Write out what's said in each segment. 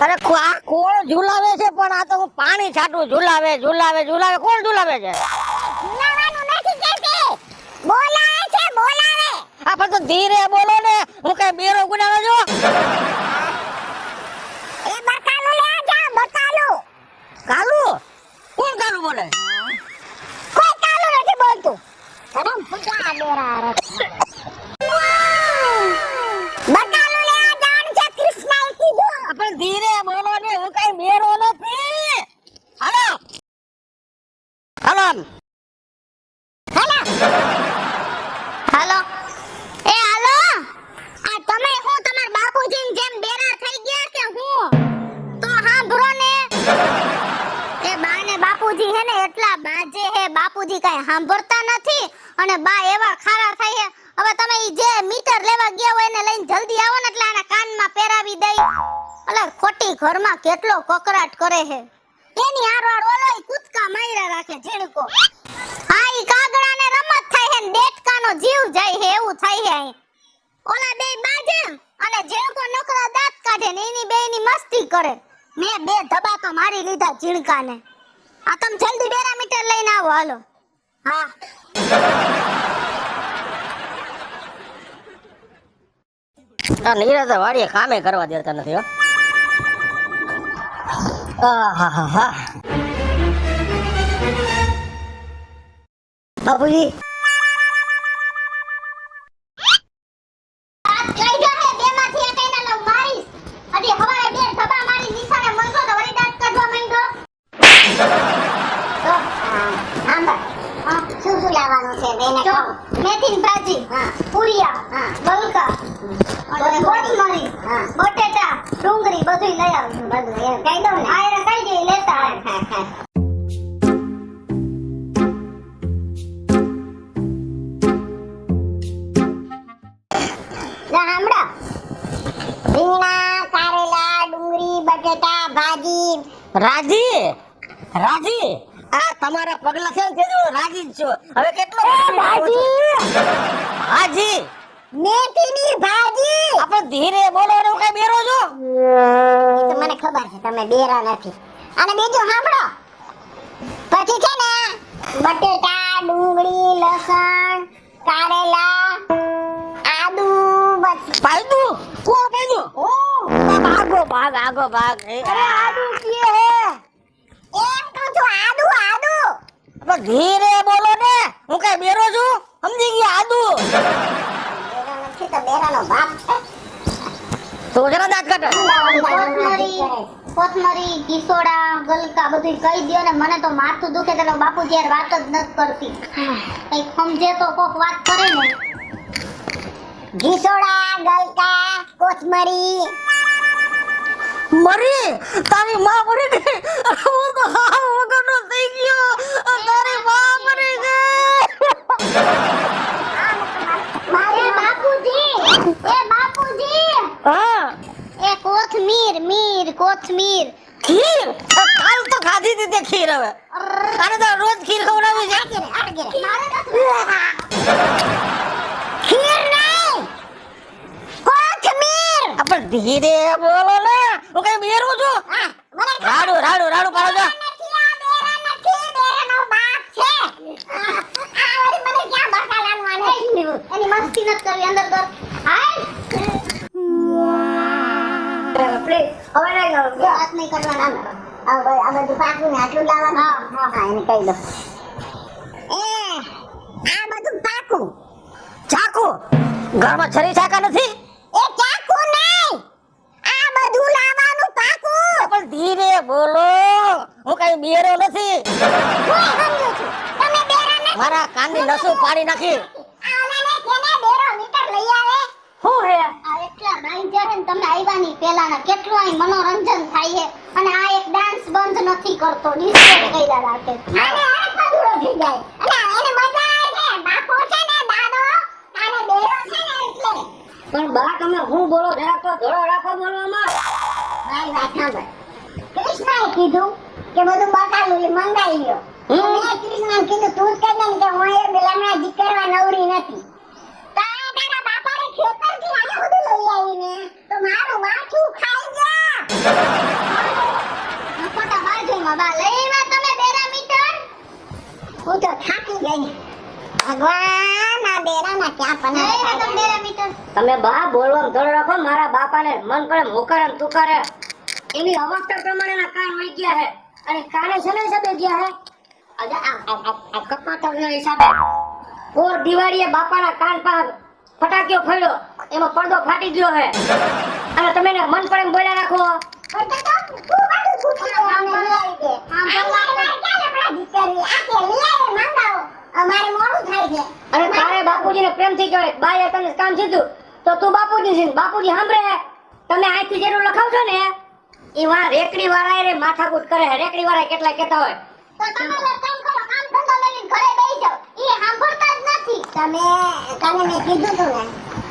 અરે આ કોણ ઝુલાવે છે? પણ આ તો હું પાણી છાંટું. ઝુલાવે ઝુલાવે ઝુલાવે. કોણ ઝુલાવે છે? ઝુલાવાનું નથી કહેતી, બોલાવે છે, બોલાવે. આ પણ તો ધીરે બોલો ને, હું કઈ બેરો ગુનાવે જો. એ બકાલું લે જા, બકાલું. કાલુ? કોણ કાલુ બોલે? કોઈ કાલું નથી બોલતું. અરે ફુટા બેરા રે. બકાલું લે જાણ છે, કૃષ્ણએ કીધું. પણ ધીરે બોલો ને, હું કઈ બેરો નથી. હાલો હાલો હાલો. એ હાલો. આ તમે હું તમાર બાપુજીની જેમ બેરા થઈ ગયા કે હું? તો સાંભળો ને. એ બા ને બાપુજી હે ને એટલા બાજે હે, બાપુજી કઈ સાંભળતા નથી અને બા એવા ખારા થાય હે. હવે તમે ઈ જે મીટર લેવા ગયા હોય એને લઈને જલ્દી આવો ને એટલે આના કાનમાં પહેરાવી દઈ. અલા ખોટી ઘરમાં કેટલો કકરાટ કરે હે. એની હારવાર ઓલોય કૂદકા માર્યા રાખે ઝીણકો. હા ઈ કાગડાને રમત થાય હે ને ડેટકાનો જીવ જાય હે એવું થાય હે અહીં. ઓલા બે બાજે અને ઝીણકો નકરા દાંત કાઢે ને એની બેયની મસ્તી કરે. મેં બે ધબા તો મારી લીધા ઝીણકાને. આ તમે જલ્દી ડેરા મીટર લઈને આવો હાલો. હા આ નીરજ વાડીએ કામે કરવા દેતા નથી હો. આહાહા. બાપુજી લઈ જા હે બેમાંથી એક એને લઉં મારીશ. હજી હવારે બે ધબા મારી નિશાને મંગો તો વળી દાંત કાઢવા માંડ્યો. તો આંબા શું શું લાવવાનું છે બેને કહો. મેથીની ભાજી, પૂરિયા, ગલકા, અને કોથમરી, બટેટા, ડુંગળી બધું લઈ આવજો. બધું એ કહી દઉં ને. આ એને કહી દે લેતા આવે. હમણાં રીંગણા, કારેલા, ડુંગળી, બટેટા, ભાજી. રાજી રાજી આ તમારા પગલા છે ને તે રાજી જ છો. હવે કેટલો ભાજી હાજી મેથીની ભાજી. આપણે ધીરે બોલો ને, હું કઈ બેરો છો? એ તો મને ખબર છે તમે બેરા નથી. અને બીજું સાંભળો, પછી છે ને બટેટા, ડુંગળી, લસણ, કારેલા, આદુ બસ. પાયદુ કોણ પાયદુ? ઓ ભાગો ભાગ આગો ભાગ. અરે આદુ કે હે એમ કહું છું, આદુ આદુ. આપણે ધીરે બોલો ને, હું કઈ બેરો છું? સમજી ગયા? આદુ બેરા નથી તો બેરાનો બાપ છે. તો જરા દાંત કાઢ. કોથમરી, કિસોડા, ગલકા બધું કહી દ્યો ને. મને તો માથું દુખે તો બાપુજી યાર વાત જ નથી કરતી. કઈ સમજે તો કોક વાત કરે ને. કિસોડા, ગલકા, કોથમરી. મરી તારી માં મરી ગઈ. હું તો હાવ વગરનો થઈ ગયો. તારી માં મરી ગઈ. મારે બાપુજી, એ બાપુજી, હા એ કોથમીર, કોથમીર. ખીર કાલ તો ખાધી હતી તે ખીર. હવે આને તો રોજ ખીર ખવડાવી છે. ખીર નહીં, કોથમીર. આપણે ધીરે બોલો ને, હું કઈ બેરું છું? રાડુ રાડુ રાડુ પાડો છો. એની મસ્તી નથી કરવી, અંદર કર. હાલ પ્લીઝ હવે નહીં કરો, વાત નહીં કરવાના. આ બધું પાકું ને આટલું લાવવાનું. હા એને કહી દો. આ બધું પાકું. ચાકુ ઘરમાં છરી ચાકા નથી? એ ચાકુ નહીં, આ બધું લાવવાનું પાકું. પણ ધીરે બોલો, હું કઈ બેરો નથી. હું સમજુ છું તમે બેરા નથી. મારા કાનની નસું પાડી નાખી. આ ઓલાને કેને બેરો મીટર લઈ આવે. શું હે આ એટલા બાંધ્યા છે ને તમે આવ્યાની પહેલાના કેટલું અહીં મનોરંજન થાય છે. અને આ એક ડાન્સ બંધ નથી કરતો, ડિસ્કો કર્યા રાખે. આને અડધુરો થઈ જાય અને એને મજા આવે છે. બાપો છે ને દાદો, આને બેરો છે ને એટલે. પણ બા તમે હું બોલો જરાક તો ધોળો રાખો બોલવામાં. મારી વાત સાંભળ. કૃષ્ણએ કીધું કે બધું બકાલું મંગાઈ લ્યો. મેં કૃષ્ણને કીધું તું જ કહી દે ને કે હું એ બેલામણા જી કરવા નવરી નથી. તારા બાપાને ખેતરથી આને બધું લઈ આવીને તો મારું માથું ખાઈ ગયા. બાબા લઈવા તમે બેરામીટર હું તો થાકી ગઈ ભગવાન આ બેરાના ક્યાં પણ લઈવા તમે બેરામીટર તમે બા બોલવામાં ધડ રાખો મારા બાપાને મન પડે મોકરે તું કરે એની અવસ્થા પ્રમાણેના કાન વહી ગયા હે અને કાને શેના હિસાબે ગયા હે આ કપાતરના હિસાબે ઓર દિવાળીએ બાપાના કાન પર ફટાક્યો ફોડ્યો એમાં પડદો ફાટી ગયો હે અને તમે એને મન પડે એમ બોલ્યા રાખો અને તારે બાપુજીને પ્રેમથી કહેવાય બાએ તને કામ સીધું તો તું બાપુજી છે બાપુજી સાંભળે તમે આથી જેટલું લખાવશો ને એ વાર રેકડી વાળા રે માથાકૂટ કરે રેકડી વાળા કેટલા કહેતા હોય તો તમે કામ કરો કામ ધંધો લઈને ઘરે બેસી જાવ ઈ સાંભળતા જ નથી તમે મેં કીધું તું ને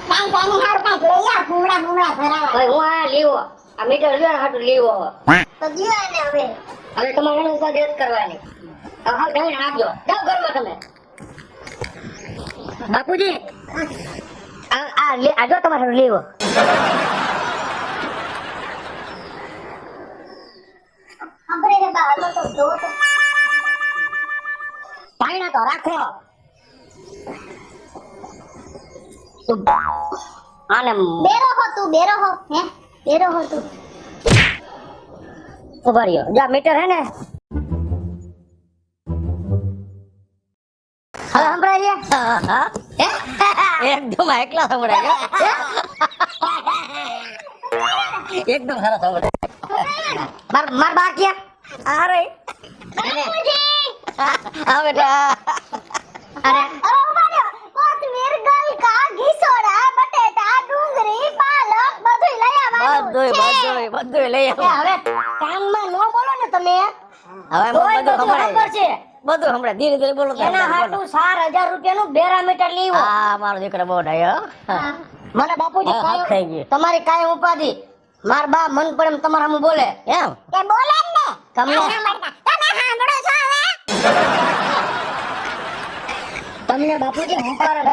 કાઈ કાઈ હાર કાઈ લઈ આ ભૂમડા ભરાવા ભાઈ હું આ લેવો આ મીટર લ્યો હાટુ લેવો તો જીઓ ને હવે તમારે એનું ઉપાધિ જ કરવાની હવે હાલ તમે આપજો જાઓ ઘરમાં તમે બાપુજી આ જો તમારે લેવો આપણે રે બાબા તો જો તો પાણી તો રાખો આને બેરો હો હે બેરો હો તું ઉભા રહ્યો જા મીટર હે ને હવે સંભળાય એકદમ એકલા સંભળાય એકદમ સારા સંભળાય માર બાકિયા આ રે હા બેટા અરે કોથમીર ગલકા ઘીસોડા બટેટા ડુંગળી પાલક બધું લઈ આવાનું બધું લઈ આવો હવે કાનમાં નો બોલો ને તમે હવે બધું સંભળાય છે બધું હમણાં ધીરે ધીરે બોલો એના હાટુ 4000 રૂપિયાનું બેરામીટર લીવો હા મારો દીકરો બહુ ડાયો મને બાપુજી થઈ ગયું તમારી કાય ઉપાધિ માર બા મન પડે એમ તમારા સામે બોલે એમ કે બોલે ને તમને તમે સાંભળો છો હવે તમને બાપુજી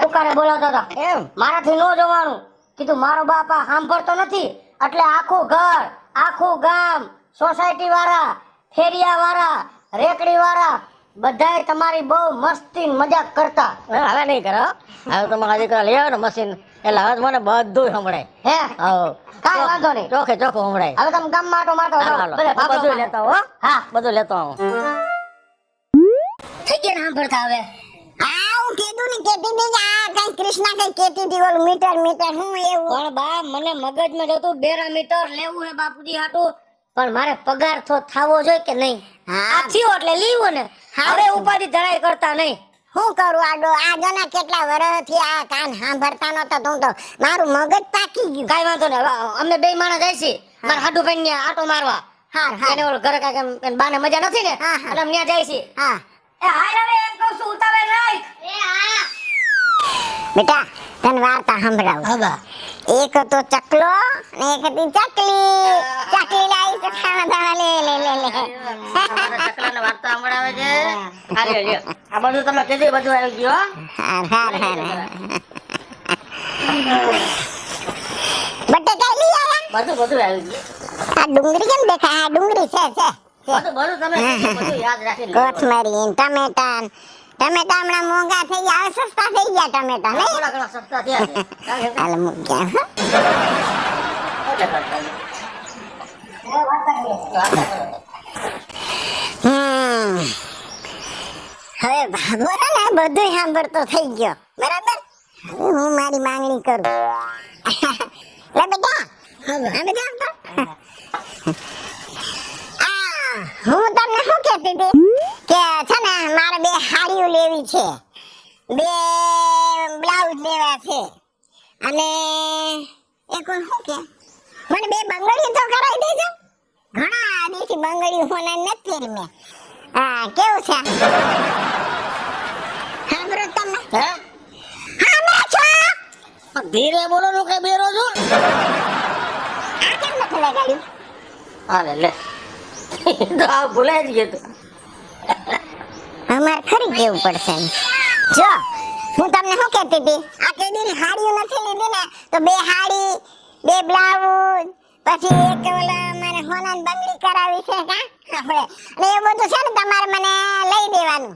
પુકારે બોલાવતા હતા એમ મારાથી નો જોવાનું કીધું મારો બાપ આ સાંભળતો નથી એટલે આખું ઘર આખું ગામ સોસાયટી વાળા ફેરિયા વાળા રેકડી વાળા બધાય તમારી બહુ મસ્તી મજાક કરતા હવે નહીં કરો હવે તમારા દીકરા લઈ આવ્યો ને મશીન એટલે હવે મને બધું સંભળાય હે હા કાઈ વાંધો નહીં ચોખ્ખે ચોખ્ખું સંભળાય હવે તમે ગામમાં આટો મારતો હાલો, બધું લેતા હો હા બધું લેતો આવું થઈ ગયા ને સાંભળતા હવે આ હું કીધું ને કેતી ને આ કઈ કૃષ્ણા કઈ કેતી હતી ઓલું મીટર હું એવું પણ બા મને મગજમાં જતું બેરામીટર લેવું હે બાપુજી હાટું પણ મારે પગાર તો થાવો જોઈએ કે નહીં આ થયો એટલે લીવો ને હવે ઉપાધિ ધરાય કરતા નહીં હું કરું આડો આ જના કેટલા વર્ષથી આ કાન સાંભળતા નતો તું તો મારું મગજ પાકી ગયું કાઈ વાંધો નહીં હવે અમે બે માણસ જાય છે મારા હાડુ ભાઈ ને આટો મારવા હાર હાર એને ઓલો ઘરે કાંઈ બાને મજા નથી ને હા, હા. એટલે અમે ત્યાં જાય છે હા એ હાલ હવે એમ કહું છું ઉતાવળ રાખ બેટા તને વાર્તા સંભળાવું હા એક હતો ચકલો અને એક હતી ચકલી લાવી તો ખાણા દાણા લે ચકલાને વાર્તા સંભળાવે છે હાલે લ્યો આ બધું તમે કીધું બધું આવી ગયું હાર હાર હાર બટેટા લઈ આવ્યા બધું આવી ગયું આ ડુંગળી કેમ દેખાય આ ડુંગળી છે બધું તમે કીધું, બધું યાદ રાખીને કોથમરી ટમેટા હમણાં મોંઘા થઈ ગયા હવે સસ્તા થઈ ગયા ટમેટા નહીં થોડા ઘણા સસ્તા થયા છે હાલ મૂક ગયા હો. હવે ભાગો ને બધું સાંભળતો થઈ ગયો બરાબર હવે હું મારી માંગણી કરું લે બેટા હા બેટા હું તમને શું કહેતી હતી કે છે ને મારે 2 હાડીઓ લેવી છે 2 બ્લાઉઝ લેવા છે અને એક શું કે મને 2 બંગડીઓ તો કરાવી દેજો ઘણા દિવસથી બંગડીઓ મને નથી પહેરી મેં હા કેવું છે સાંભળો તમે હા છો ધીરે બોલો નું કઈ બેરો છો આ કેમ નથી લગાડ્યું હાલે લે તો આ ભૂલાઈ જ ગયું તું. અમારે ખરી કેવું પડશે જો હું તમને શું કહેતી હતી આ કેદીની હાડીઓ નથી લીધી ને તો 2 હાડી 2 બ્લાઉઝ પછી એક ઓલા મારે હોનાન બંગડી કરાવી છે કા આપણે અને એ બધું છે ને તમારે મને લઈ દેવાનું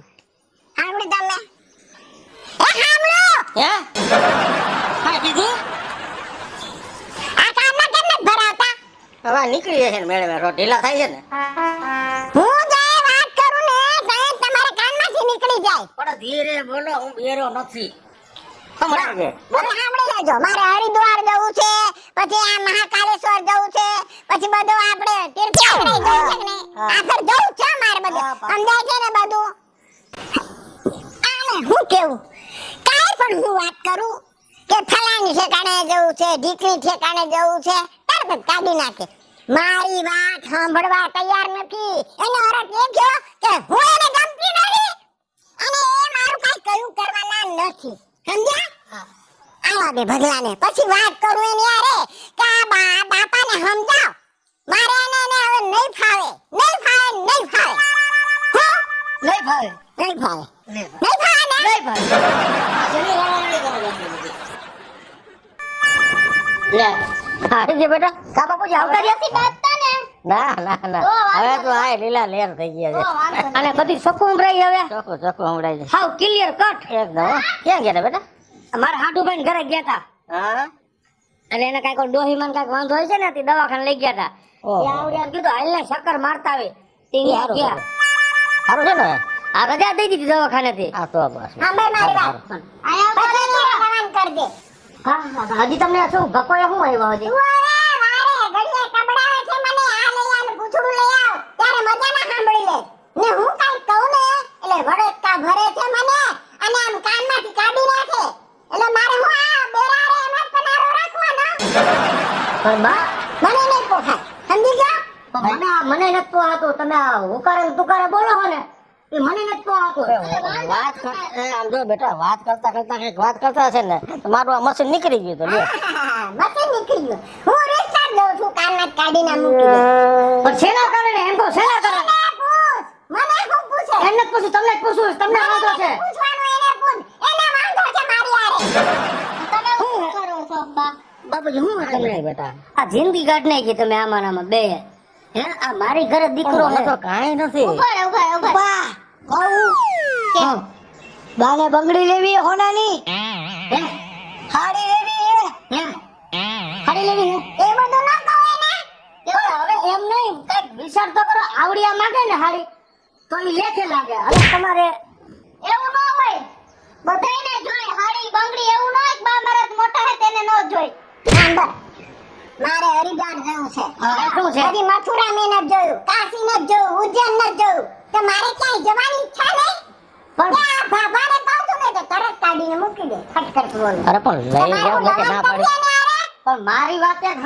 સાંભળી તમે સાંભળો હે હા કીધું આ કામમાં કેમ નથી ભરાવતા હવે નીકળી જશે ને મેળવે ઢીલા થાય છે ને હું જે વાત કરું ને તે તમારા કાનમાંથી નીકળી જાય પણ ધીરે બોલો હું બેરો નથી સમજાવ છે મને સાંભળી લેજો મારે હરિદ્વાર જવું છે પછી આ મહાકાલેશ્વર જવું છે પછી બધું આપણે તીર્થયાત્રા જવું છે કે નહીં આગળ જવું છે મારે બધું સમજાય છે ને બધું આને હું કેવું કાઈ પણ હું વાત કરું કે ફલાણી ઠેકાણે જવું છે ઢીકણી ઠેકાણે જવું છે તરત જ કાઢી નાખે મારી વાત સાંભળવા તૈયાર નથી એનો અર્થ એ થયો કે હું એને ગમતી નથી અને એ મારું કાઈ કયું કરવાના નથી સમજ્યા આવા બે ભગલાને પછી વાત કરું એની યારે કે આ બાપાને સમજાવ મારે એને હવે નહીં ફાવે હો નહીં ભાવે નહીં ફાવે નહીં ભાવે નહીં ફાવે ને નહીં ભાવે જેની વાળાવાળી કરો લે હા જે બેટા કા બાપુજી આવતા રહ્યા નથી બાપતા ને ના ના ના હવે તો આ લીલા લેર થઈ ગયા છે અને બધી સકું ઉમરાઈ હવે ચોખ્ખું ચોખ્ખું હમણાં છે હાવ ક્લિયર કટ એકદમ હો. ક્યાં ગયા તા બેટા મારા હાડુભાઈ ઘરે ગયા હતા હા એટલે એને કઈક ડોહીમાં કઈક વાંધો હોય છે ને તે દવાખાને લઈ ગયા હતા ઓહો. ત્યાં આવડ્યા કીધું હાલ ને ચક્કર મારતા આવે તે સારું ગયા સારું છે ને આ રજા દઈ દીધી દવાખાને થી આ તો બસ સાંભળ મારી વાત આયા પછી રવાન કર દે હા હજી તમને શું ભકોએ શું આવ્યો હજી તું હવે વારે ઘડીએ કબડાવે છે મને આ લઈ આવ ને પૂછડું લઈ આવ ત્યારે મજા ના સાંભળી લે ને હું કાઈ કહું ને એટલે વડેકા ભરે છે મને અને આમ કાનમાંથી કાઢી નાખે એટલે મારે હું આ બેરારે એમ જ પનારો રાખવાનો પણ બા મને નહીં પોખાય સમજી ગયો મને નથી પોહાતું તમે આ હુકારે ને તુકારે બોલો છો ને એ મને નથી પોહાતું વાત આમ જો બેટા વાત કરતા કરતા કઈક વાત કરતા હશે ને તો મારું આ મશીન નીકળી ગયું તો લ્યો મશીન નીકળી ગયું હું રિચાર્જ દઉં છું કાનમાંથી કાઢીને મૂકી દઉં પણ શેના કારણે એમ તો શેના કારણે મને શું પૂછે એમને જ પૂછું તમને જ પૂછું તમને વાંધો છે પૂછવાનું એને પૂછ એને વાંધો છે મારી હારે તમે શું કરો છો બા બાપુજી હું તમને નહીં બેટા આ જિંદગી કાઢ નાખી તમે આમાં ને આમાં બે હે આ મારી ઘરે દીકરો મને તો હતો કાંઈ નથી ઉભા બા કહું બાને બંગડી લેવી હોનાની હે હાડી લેવી હે હાડી લેવી હે એ બધું ન કહો ને હવે એમ નહીં કઈક વિચાર તો કરો આવડિયા માંગે ને હાડી તો ઈ લેખે લાગે હવે તમારે એવું ન હોય બધાયને જોઈ હાડી બંગડી એવું ન હોય કે બા મારા મોટા હે તેને ન જોઈ સાંભળ મારે હરિદ્વાર જવું છે હા, શું છે? હજી મથુરા મેં નથી જોયું કાશી નથી જોયું ઉજ્જૈન નથી જોયું તો મારે ક્યાંય જવાની ઈચ્છા નહીં પણ આ બાબાને કહું છું ને તો તરત કાઢીને મૂકી દે ફટકર બોલ અરે પણ લઈ જાવ ને કે ના પાડી પણ મારી વાત એક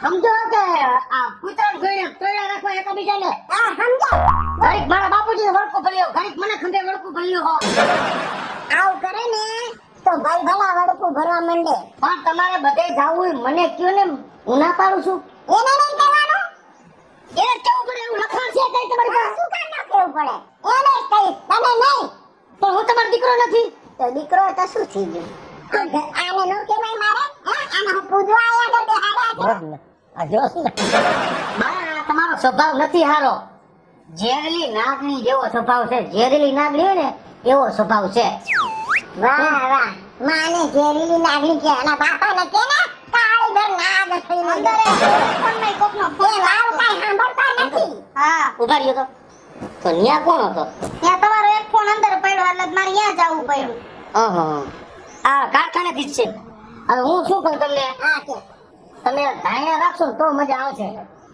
સમજો કે આ કૂતરાને જોઈને તોડ્યા રાખો એકબીજાને હા સમજો ઘડીક મારા બાપુજીને વળકું ભર્યો ઘડીક મને ખંભે વળકું ભર્યું હો આવું કરે ને તો ભાઈ ભલા વડકું ભરવા માંડે પણ તમારે બધે જાવું હોય મને કયો ને હું ના પાડું છું એને નહીં કહેવાનું એ કેવું પડે એવું લખાણ છે કઈ તમારી પાસે શું કામ ન કહેવું પડે એને જ કહીશ તને નહીં પણ હું તમારો દીકરો નથી તો દીકરો તો શું થઈ ગયું આને નો કહેવાય મારે હે આને હું પૂજવા આયા તો હારા બસ ને આ જોશ ને બા તમારો સ્વભાવ નથી હારો ઝેરલી નાગની જેવો સ્વભાવ છે ઝેરલી નાગની હોય ને એવો સ્વભાવ છે વાહ વાહ માને જેરીલી નાગણી કે આના બાપાને કે ને કાળીધર નાગ થઈને અંદર કોણમાં કોકનો ફોન વાવ કાઈ સાંભળતા નથી હા ઉભા રહ્યો તો ન્યા કોણ હતો ત્યાં તમારો એક ફોન અંદર પડ્યો એટલે મારે ત્યાં જવું પડ્યું આ કારખાનેથી જ છે હવે હું શું કહું તમને હા કે તમે ધાણ્યા રાખશો ને તો મજા આવશે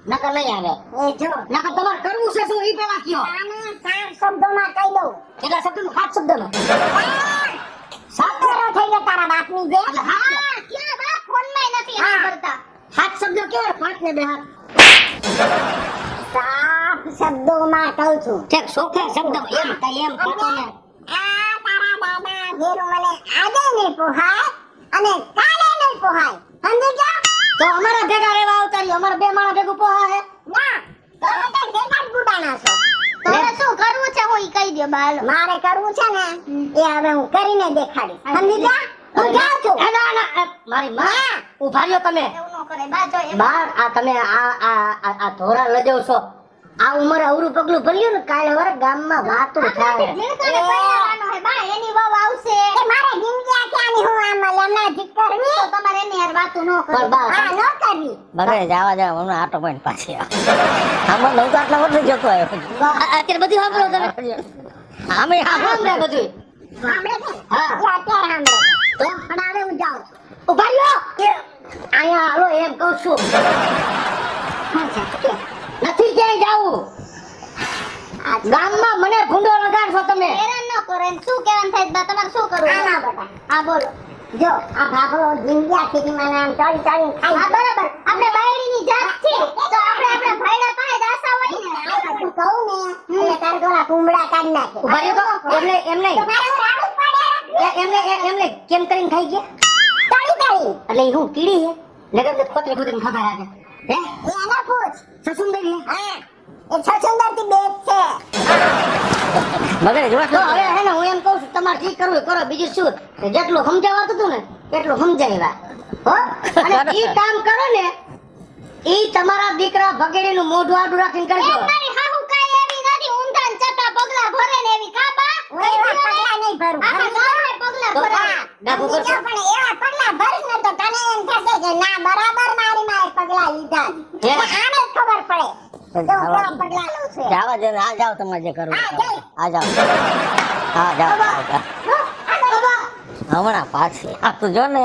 નકર નહીં આવે એ જો નકર તમારે કરવું છે શું ઈ પેલા કયો આને ચાર શબ્દોમાં કહી દઉં કેટલા શબ્દમાં 7 શબ્દમાં સાતરો થઈ ગયા તારા બાપની જે એટલે હા. ક્યાં બાપ ફોનમાં નથી સાંભળતા 7 શબ્દો કેવો 5 ને 2 હાથ સાત શબ્દોમાં કહું છું ઠેક સોખે શબ્દ એમ કઈ એમ કહો ને આ તારા દાદા ઘેરું મને આજે નહીં પોહાય અને કાલે નહીં પોહાય સમજી ગયા તો અમારા ભેગા રહેવા આવતા રહ્યો અમારા બે માણસ ભેગું પોહા હે ના તમે તો ભેગા જ ગુડાણા છો તમારે શું કરવું છે હું ઈ કહી દો બાલ મારે કરવું છે ને એ હવે હું કરીને દેખાડીશ સમજી ગયા હું જાઉં છું એ ના ના એ મારી માં ઉભા રહ્યો તમે એવું ન કરે બાજો બાર આ તમે આ ધોરા લજવ છો આ ઉંમરે અવરું પગલું ભર્યું ને કાલે વરે ગામમાં વાતું થાય. જીણકાને પરણાવવાનો હે બા એની વહુ આવશે એ મારે જિંદગી ક્યાંની હું આમ લમણા જીકરવી તો તમારે એની યાર વાતું ન કરવી બા. હા ન કરવી બગડે જવા જાવ હમણાં આટો પોઈન્ટ પાછી આમાં નવ તો આટલા વર્ષ જતો આવ્યો અત્યારે બધું સાંભળો તમે. અમે સાંભળે બધું. સાંભળે છે હા. એ અત્યારે સાંભળે તો પણ હવે હું જાઉં છું. ઉભા રહ્યો. અહીંયા હાલો એમ કહું છું. હા છે કે નથી ક્યાંય જાવું. ગામમાં મને ભૂંડો લગાડશો તમે. હેરાન ન કરો એમ શું કહેવાનું થાય બા તમારે શું કરવું હા બેટા હા બોલો જો આ ભાભો જિંદગી આખી મને આમ ચાલી ચાલી ખાઈ હા બરાબર આપણે બાયડીની જાત છે તો આપણે ભાઈડા પાસે જ આશા હોય ને આ તું કહું ને એટલે તારે ગોળા કુંબડા કાઢી નાખે ઉભા રહ્યો તો એમ નહીં. તમારે રાડું પડે એમને કેમ કરીને ખાઈ ગયા? તાળી તાળી એટલે ઈ હું કીડી હે લગન તો ખોતરી ખોતરી ખબર આવે હે એ આના પૂછ સસુંદર હે. હા એ છછુંદરથી બેગ છે બગડે જોવા તો હવે હે ને હું એમ કહું છું તમારે ઠીક કરવું હોય કરો, બીજું શું જેટલું સમજાવાતું હતું ને એટલું સમજાવ્યા હો. અને ઈ કામ કરો ને ઈ તમારા દીકરા ભગેડીનું મોઢું આડું રાખીને કરજો. મારી હાહુ કાઈ એવી નથી ઊંધાન ચટા પગલા ભરે ને એવી કાબા એવા પગલા નહીં ભરું આખા ગામમાં પગલા તો ભરે ડાબુ કરશો. પણ એવા પગલા ભરીશ ને તો તને એમ થશે કે ના બરાબર મારે પગલા લીધા હે? આને જ ખબર પડે તો કેવા પગલા લઉં છું જવા દે ને આ જાવ તમારે જે કરવું હા, જઈ. આ જાવ હા જાવ જાવ. હમણાં પાછી આ તું જો ને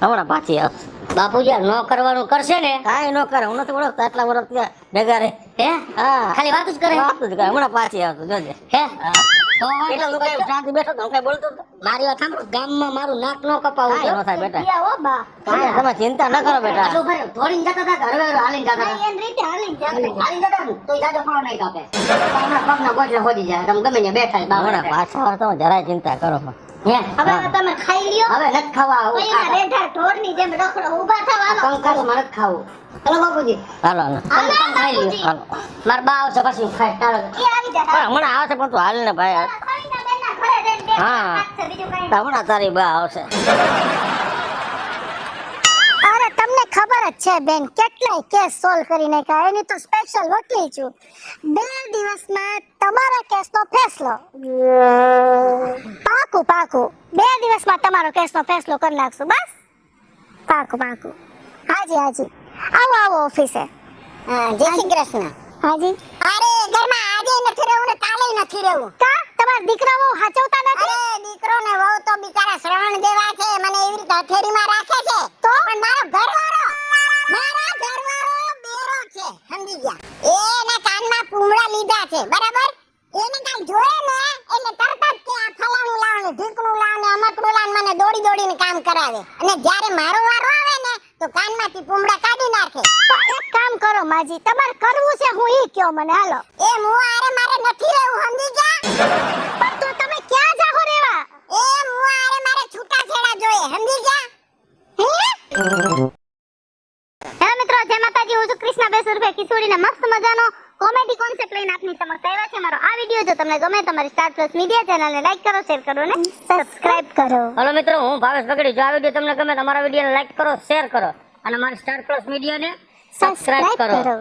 હમણાં પાછી આવશે બાપુજી આ ન કરવાનું કરશે ને કાંઈ ન કરે હું નથી ઓળખતા આટલા વર્ષ ત્યાં ભેગા રે હે હા ખાલી વાત જ કરે વાત જ કરે હમણાં પાછી આવશે જોજે હે હા. તો એટલે હું કઈ શાંતિ બેઠો તો હું કઈ બોલતો હતો મારી વાત સાંભળો, ગામમાં મારું નાક ન કપાવું કાંઈ જો. ન થાય બેટા યા ઓ બા કાંઈ તમે ચિંતા ન કરો બેટા આટલું ભરે દોડીને જતા હતા કે હરવે હાલીને જતા હતા? એન રીતે હાલી જાય હાલીને જતા ને તોય જાજો ફળો નહીં કાપે. હમણાં પગના ગોઠલે હોજી જાય તમે ગમે ત્યાં બેઠા હમણાં બાબા. પાછા આવતા હું જરાય ચિંતા કરો હે હવે તમે ખાઈ લ્યો હવે નથી ખાવા આવું. અહીંયા રેઢા ઢોરની જેમ રખડો ઊભા થાવ હાલો કંકાસ મારે જ ખાવું. હલો બાપુજી હાલો હાલો તમે પણ ખાઈ લ્યો. હાલો મારા બા આવશે પછી હું ખાઈશ. ચાલો. એ આવી જાય પણ હમણાં આવશે પણ તું હાલ ને ભાઈ ખરીના બેનના ઘરે જઈને બે હા. વાત છે, બીજું કાંઈ નહીં. હમણાં તારી બા આવશે અરે તમને ખબર જ છે બેન કેટલાય કેસ સોલ્વ કરી નાખ્યા એની તો સ્પેશિયલ વકીલ છું 2 દિવસમાં તમારા કેસનો ફેસલો પાકું 2 દિવસમાં તમારો કેસનો ફેસલો કરી નાખશું બસ પાકું હાજી આવો ઓફિસે જય શ્રી કૃષ્ણ હાજી અરે ઘરમાં આજે નથી રહેવું ને કાલે નથી રહેવું કા તમારા દીકરા વહુ હાચવતા નથી અરે દીકરો ને વહુ તો બિચારા શ્રવણ દેવા છે મને એવી રીતે હથેળીમાં રાખે છે તો પણ મારો ઘરવાળો બેરો છે સમજી ગયા એના કાનમાં કુમડા લીધા છે બરાબર એને કાઈ જોયે ને એટલે તરત જ કે આ ફલાણું લાવ ને ઢીકણું લાવ ને અમકડું લાવ મને દોડીને કામ કરાવે અને જ્યારે મારો વારો આવે ને તો કાનમાંથી કુમડા કાઢી નાખે તો એક કામ કરો માજી તમારે કરવું છે હું ઈ કયો મને હાલો એ મુઆરે મારે નથી રહેવું સમજી ગયા પણ તો તમે ક્યાં જાહો રેવા એ મુઆરે મારે છૂટાછેડા જોઈએ સમજી ગયા હેલો મિત્રો જય માતાજી હું છું કૃષ્ણા બેસુરભે કિશોરીને મસ્ત મજાનો કોમેડી કોન્સેપ્ટ લઈને આપની સમક્ષ આવ્યા છે મારો આ વિડિયો જો તમને ગમે તમારી સ્ટાર પ્લસ મીડિયા ચેનલને લાઈક કરો શેર કરો ને સબસ્ક્રાઇબ કરો હલો મિત્રો હું ભાવેશ બગડી. જો આ વિડીયો તમને ગમે તમારા વિડીયોને લાઈક કરો શેર કરો અને મારી સ્ટાર પ્લસ મીડિયાને સબસ્ક્રાઇબ કરો.